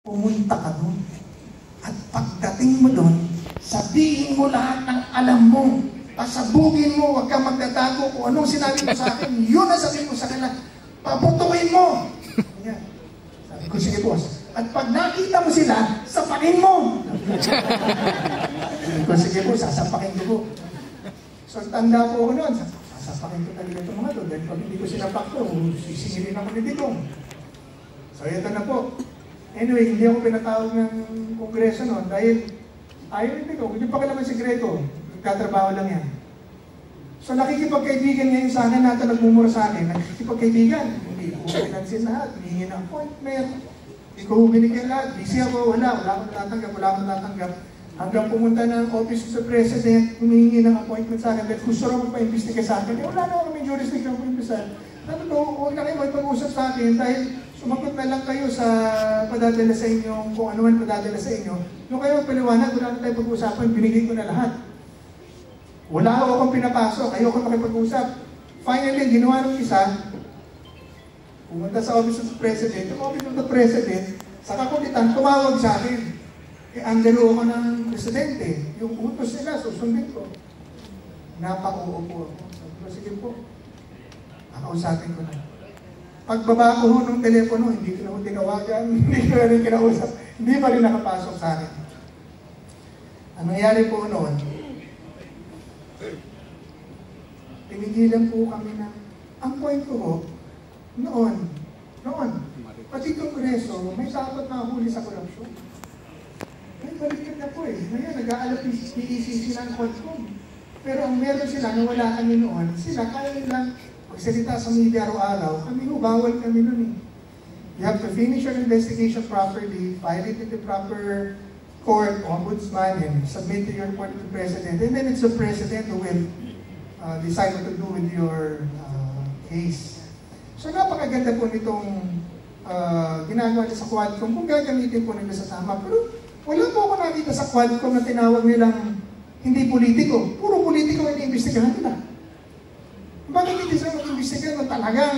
Pumunta ka doon. At pagdating mo doon, sabihin mo lahat ng alam mo. Pasabugin mo, huwag kang magdadago. Kung anong sinabi mo sa akin, yun ang sabihin mo sa kanila. Paputuin mo. Yan. Sabi ko, sige boss. At pag nakita mo sila, sapakin mo. Sabi ko, sige boss, sasapakin ko po. So, tanda po ako noon. Sasapakin ko talaga itong mga doon. Dahil pag hindi ko sinapak ko, sisingilin ako ni Digong. So, ito na po. Anyway, hindi ako pinatawag ng kongreso noon dahil ayaw ni Digong. Hindi pa kailangan si Greco. Nagtatrabaho lang yan. So nakikipagkaibigan ngayon sana natin nagmumura sa akin. Nakikipagkaibigan. Hindi ko pinansin lahat. Hihingi ng appointment. Hindi ko binigyan lahat. Busy ako. Wala akong natatanggap. Hanggang pumunta ng office sa president, humihingi ng appointment sa akin. Dahil gusto rin magpa-imbestiga sa akin. Wala na ako may jurisdiction kung imbestiga. Sabi ko, huwag na kayo magpag-usap sa akin dahil sumagot na lang kayo sa padadala sa inyo, kung ano man padadala sa inyo. Nung kayo magpaliwanag, wala na tayo pag-uusapan, binigay ko na lahat. Wala akong pinapasok, ayoko makipag-usap. Finally, ginawa ng isa, pumunta sa office of the president, yung office of the president, sa kakulitan, tumawag sa akin. Andalo ako ng presidente, yung utos nila, susundin ko. Napaka-uupo ako. Sabi ko, sige po, nakausapin ko na. Pagbaba ko ng telepono, hindi ko na ho tinawagan, hindi ko na rin kinausap, hindi pa rin nakapasok sa akin. Ang nangyari po noon, pinigilan po kami na, ang point ko noon, pati kongreso, may takot na huli sa korupsyon. May balikan na po eh. Ngayon, nag-aalap yung PECC ng Quadcom. Pero ang meron sila, na wala kami noon, sila kaya nilang magsalita sa media araw-araw, kami bawal kami nun eh. You have to finish your investigation properly, file it in the proper court, ombudsman, and submit to your report to the president. And then it's the president who will decide what to do with your case. So napakaganda po nitong ginagawa nila sa Quadcom kung gagamitin po nila sa tama. Pero wala po ako nakita sa Quadcom na tinawag nilang hindi politiko. Puro politiko ang iniimbestigahan nila. Bakit hindi sila mag-imbestigahan na talagang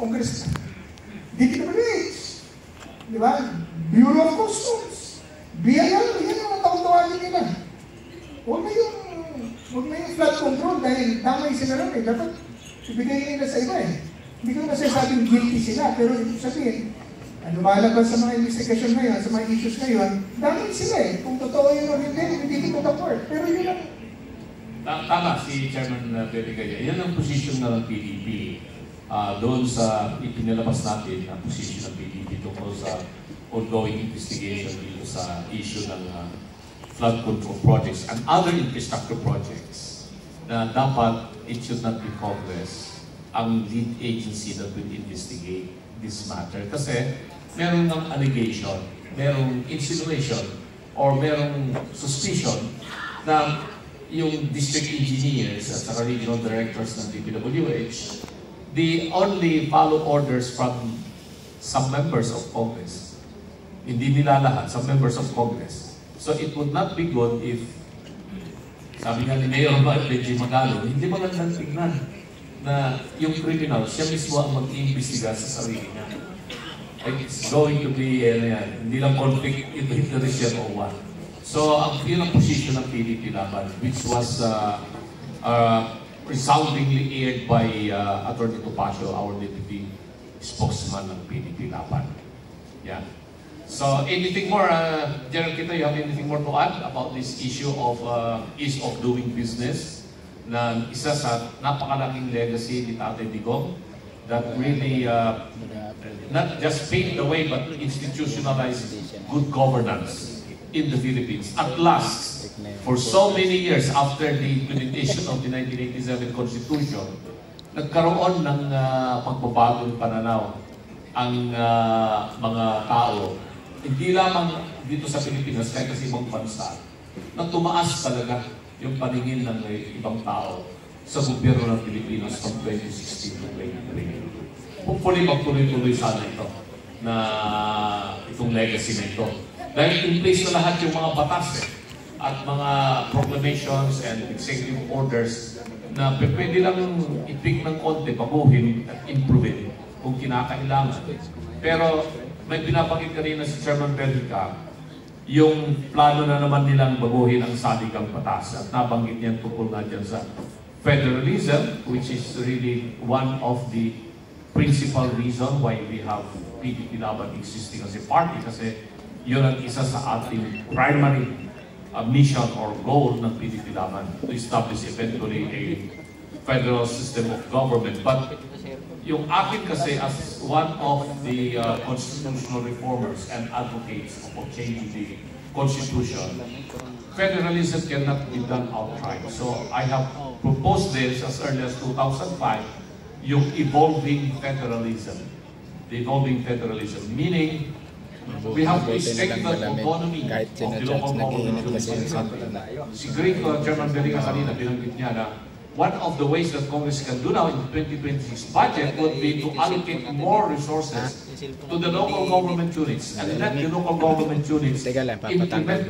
Congress? DPWH, di ba? Bureau of Customs, BIR, yan ang tawag-tawagin nila. Huwag na yung flood control dahil damay sila rin eh. Dapat ibigay nila sa iba eh. Hindi ko nasasabing guilty sila, pero ibig sabihin, lumalabas sa mga investigation ngayon, sa mga issues ngayon, damay sila eh. Kung totoo yun o hindi ko support. Pero yun lang. Tama si Chairman Bebigaya. Yan ang position ng PDP doon sa ipinalabas natin na position ng PDP tungkol sa ongoing investigation dito sa issue ng flood control projects and other infrastructure projects na dapat it should not be Congress ang lead agency that will investigate this matter. Kasi meron ng allegation, merong insinuation, or merong suspicion na yung district engineers at saka regional directors ng DPWH, they only follow orders from some members of Congress. Hindi nila lahat, some members of Congress. So it would not be good if, sabi nga ni Mayor Benji Magalo, hindi magandang tignan na yung criminal, siya mismo ang mag-iimbestiga sa sarili niya. Like it's going to be, hindi lang conflict interest yan o what. So, yun ang position ng PDP Laban, which was resoundingly aired by Attorney Topacio, our deputy spokesman ng PDP Laban. Yeah. So, anything more, General Quito, you have anything more to add about this issue of ease of doing business na isa sa napakalaking legacy ni Tatay Digong that really not just paved the way but institutionalized good governance in the Philippines. At last, for so many years after the implementation of the 1987 Constitution, nagkaroon ng pagbabagong pananaw ang mga tao, hindi lamang dito sa Pilipinas, kahit sa ibang bansa, na tumaas talaga yung paningin ng ibang tao sa gobyerno ng Pilipinas from 2016 to 2023. Hopefully, magtuloy-tuloy sana ito na itong legacy na ito. Dahil in place na lahat yung mga batas at mga proclamations and executive orders na pwede lang i-pick ng konti, baguhin at improve kung kinakailangan. Pero may pinabanggit kanina si Chairman Bellica, yung plano na naman nilang baguhin ang saligang batas at nabanggit niyan tungkol nga dyan sa federalism, which is really one of the principal reason why we have PDP Laban existing as a party, kasi yun ang isa sa ating primary mission or goal ng PDP Laban, to establish eventually a federal system of government. But yung akin kasi as one of the constitutional reformers and advocates of changing the constitution, federalism cannot be done outright. So I have proposed this as early as 2005, yung evolving federalism. The evolving federalism, meaning we have to strengthen the autonomy of the local government. Si Greek Chairman Bellica kanina, binanggit niya na one of the ways that Congress can do now in the 2026 budget would be to allocate more resources to the local government units and let the local government units implement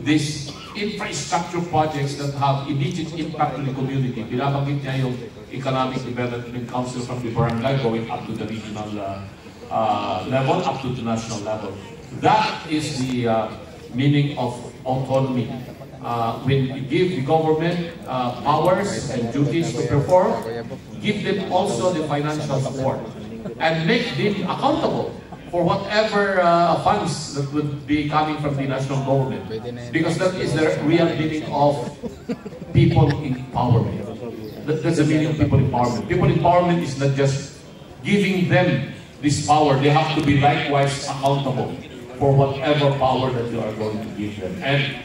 these infrastructure projects that have immediate impact on the community. Binabanggit niya yung Economic Development Council from the barangay going up to the regional level, up to the national level. That is the meaning of autonomy. When you give the government powers and duties to perform, give them also the financial support and make them accountable for whatever funds that would be coming from the national government, because that is the real meaning of people empowerment. That's the meaning of people empowerment. People empowerment is not just giving them this power, they have to be likewise accountable for whatever power that you are going to give them. And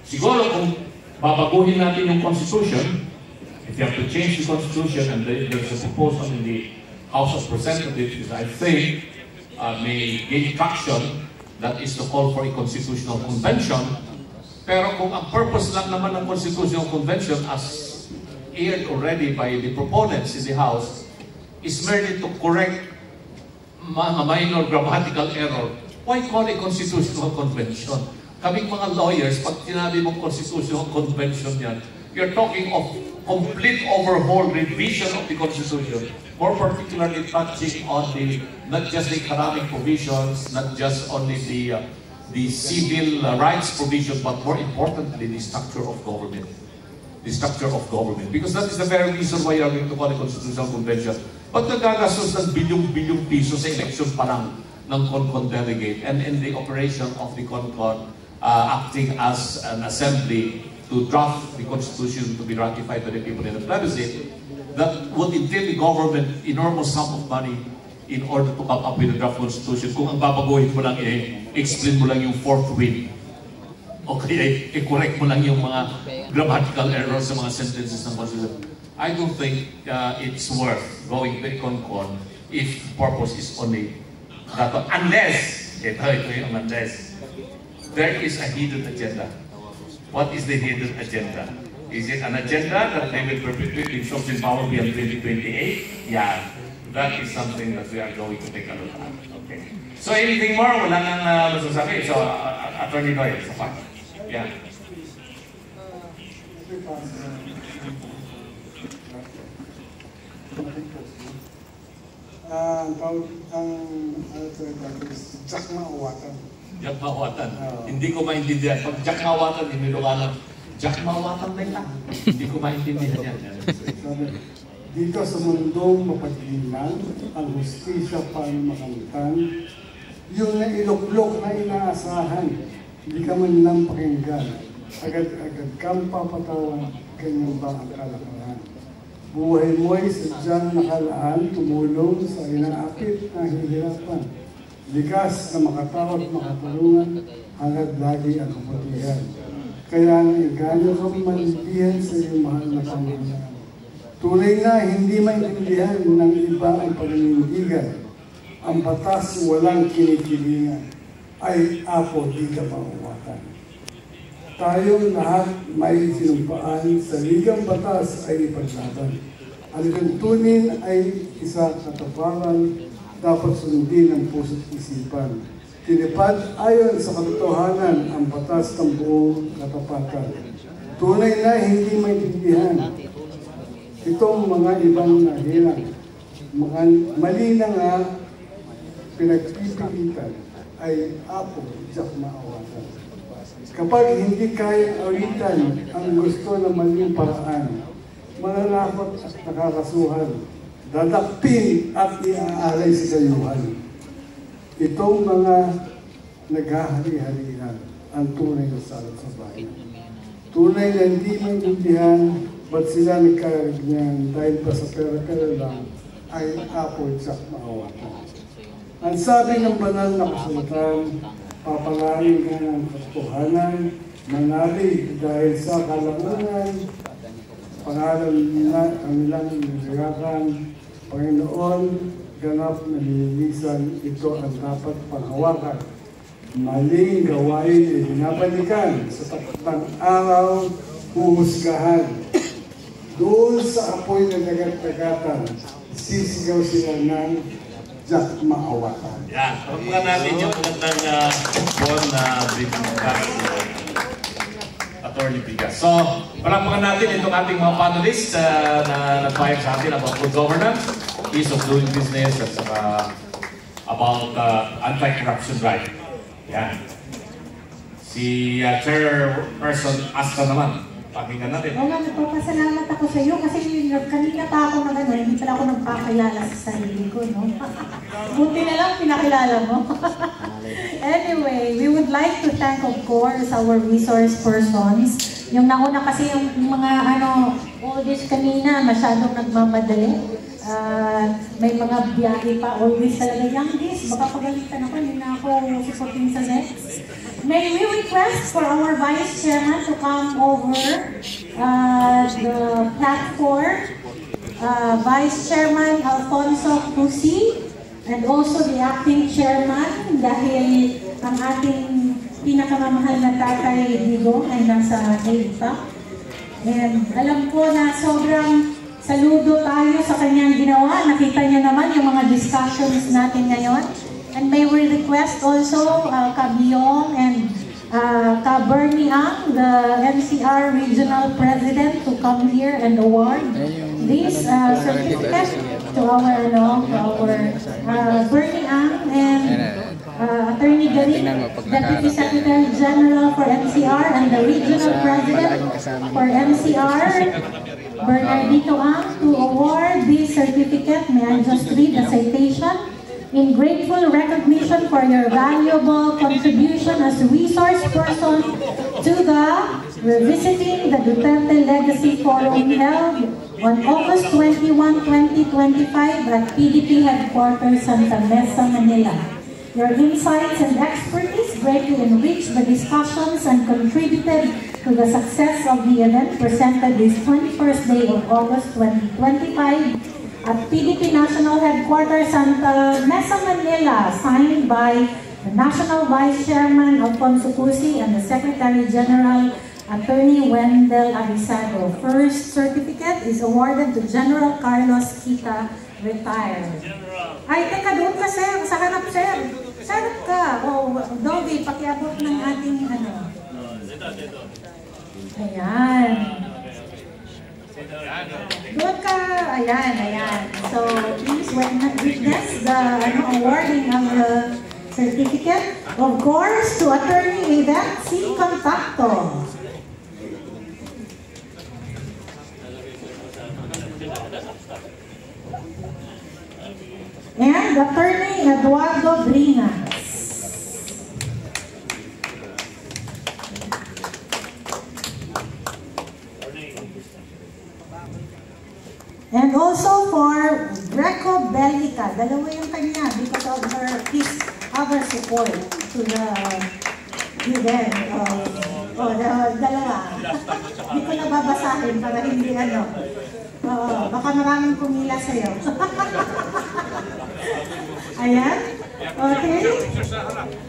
siguro kung babaguhin natin yung Constitution, if you have to change the Constitution, and there's a proposal in the House of Representatives, I think, may gain traction, that is to call for a Constitutional Convention. Pero kung ang purpose lang naman ng Constitutional Convention, as aired already by the proponents in the House, is merely to correct a minor grammatical error, why call a Constitutional Convention? Kaming mga lawyers, pag sinabi mong Constitutional Convention yan, you're talking of complete overhaul, revision of the Constitution, more particularly touching on the, not just the economic provisions, not just only the civil rights provision, but more importantly, the structure of government. The structure of government. Because that is the very reason why you are going to call a Constitutional Convention. But nagagastos ng bilyong-bilyong piso sa election pa lang ng CONCON delegate, and in the operation of the CONCON acting as an assembly to draft the Constitution to be ratified by the people in the plebiscite, that would entail the government enormous sum of money in order to come up with a draft Constitution. Kung ang babaguhin mo lang, explain mo lang yung fourth win. Okay, i-correct mo lang yung mga grammatical errors sa mga sentences ng Constitution. I don't think it's worth going to a CONCON if the purpose is only that one. Unless, ito yung unless, there is a hidden agenda. What is the hidden agenda? Is it an agenda that they will perpetuate themselves in power beyond 2028? Yeah, that is something that we are going to take a look at. Okay. So anything more? Wala nang masasabi. So, Attorney Noy, sa fact. Yeah. Ang Jack Mawatan. Jack Mawatan. Hindi ko maintindihan. Pag Jack Mawatan, hindi ko alam. Jack Mawatan na lang. Hindi ko maintindihan yan. Dito sa mundong mapaglinang, ang hustisya pa makamtan, yung nailuklok na inaasahan, hindi ka man lang pakinggan, agad-agad kang papatawan, ganyan ba ang kalakaran? Buhay mo'y sadyang nakalaan, tumulong sa inaapit na hihirapan. Likas na makatawag at makatulungan, hangad lagi ang kapatihan. Kaya naiganyo kang malintihan sa iyong mahal na Panginoon. Tunay na hindi maintindihan ng iba ang paninindigan. Ang batas walang kinikilingan, ay apo di ka mauwatan. Tayong lahat may sinumpaan sa ligang batas ay ipaglaban. Ang tuntunin ay isa kataparan, dapat sundin ang puso't isipan. Tinipad ayon sa katotohanan ang batas ng buong katapatan. Tunay na hindi maintindihan itong mga ibang nahilang. Mali na nga pinagpipilitan ay Apo Jack Maawatan. Kapag hindi kayang awitan ang gusto na maling paraan, mananakot at nakakasuhan, dadakpin at iaalay sa dayuhan. Itong mga naghahari-harihan ang tunay na salot sa bayan. Tunay na hindi maintindihan ba't sila nagkaragyan dahil pa sa pera-pera lang ay Apo Jack Maawatan. Ang sabi ng banal na kasulatan, papalain ka ng katotohanan, manalig dahil sa kalangunan, pangalan nila ang nilang nilagakan, Panginoon, ganap na nililisan, ito ang dapat panghawakan. Maling gawain ay binabalikan sa takdang araw, huhusgahan. Doon sa apoy na nagat-nagatan, sisigaw sila ng Jack Maawatan. Yan, pagpakan natin yung magandang phone na briefcast Attorney Bigas. So, palakpakan natin itong ating mga panelists na nag-fire sa atin about good governance, ease of doing business, at saka about anti-corruption drive. Yan. Si Chairperson Asta naman. Pakinggan natin. Oo nga, nagpapasalamat ako sa iyo kasi kanina pa ako hindi pala ako nagpakilala sa sarili ko, no? Buti na lang pinakilala mo. Anyway, we would like to thank, of course, our resource persons. Yung nauna kasi yung mga always kanina, masyadong nagmamadali. May mga biyahe pa, always talaga, youngest, baka pagalitan ako, hindi na ako supporting sa next. May we request for our Vice Chairman to come over the platform, Vice Chairman Alfonso Cusi, and also the Acting Chairman, dahil ang ating pinakamamahal na tatay Digo ay nasa AIPAC. And alam ko na sobrang saludo tayo sa kanyang ginawa. Nakita niyo naman yung mga discussions natin ngayon. And may we request also Ka-Biong and Ka-Bernie Ang, the NCR Regional President, to come here and award this certificate to our Bernie Ang and Attorney Garin, Deputy Secretary General for NCR, and the Regional President for NCR, Bernardito Ang, to award this certificate. May I just read the citation? In grateful recognition for your valuable contribution as resource person to the Revisiting the Duterte Legacy Forum held on August 21, 2025 at PDP Headquarters, Santa Mesa, Manila. Your insights and expertise greatly enriched the discussions and contributed to the success of the event presented this 21st day of August 2025 at PDP National Headquarters, Santa Mesa, Manila, signed by the National Vice Chairman Alfonso Cusi and the Secretary General Attorney Wendell Avisado. First certificate is awarded to General Carlos Kita, retired. Ay, teka, doon ka, sir. Sa harap, sir. Sa harap ka. O, Dobby, pakiabot ng ating Ayan. Doon ka, ayan. So, please witness the awarding of the certificate. Of course, to Attorney Yvette C. Contacto. And Attorney Eduardo Brinas. And also for Greco Bellica, dalawa yung kanya because of our support to the event. Dalawa. Hindi ko nababasahin para hindi baka maraming pumila sa'yo. Ayan. Okay.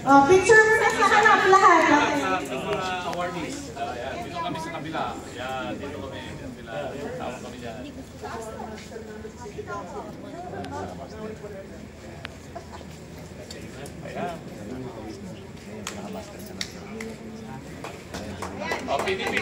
Picture mo na sa harap lahat. Mga awardees. Dito kami sa kabila. Dito kami sa kabila. Tawag kami dyan. Ayan. PDP.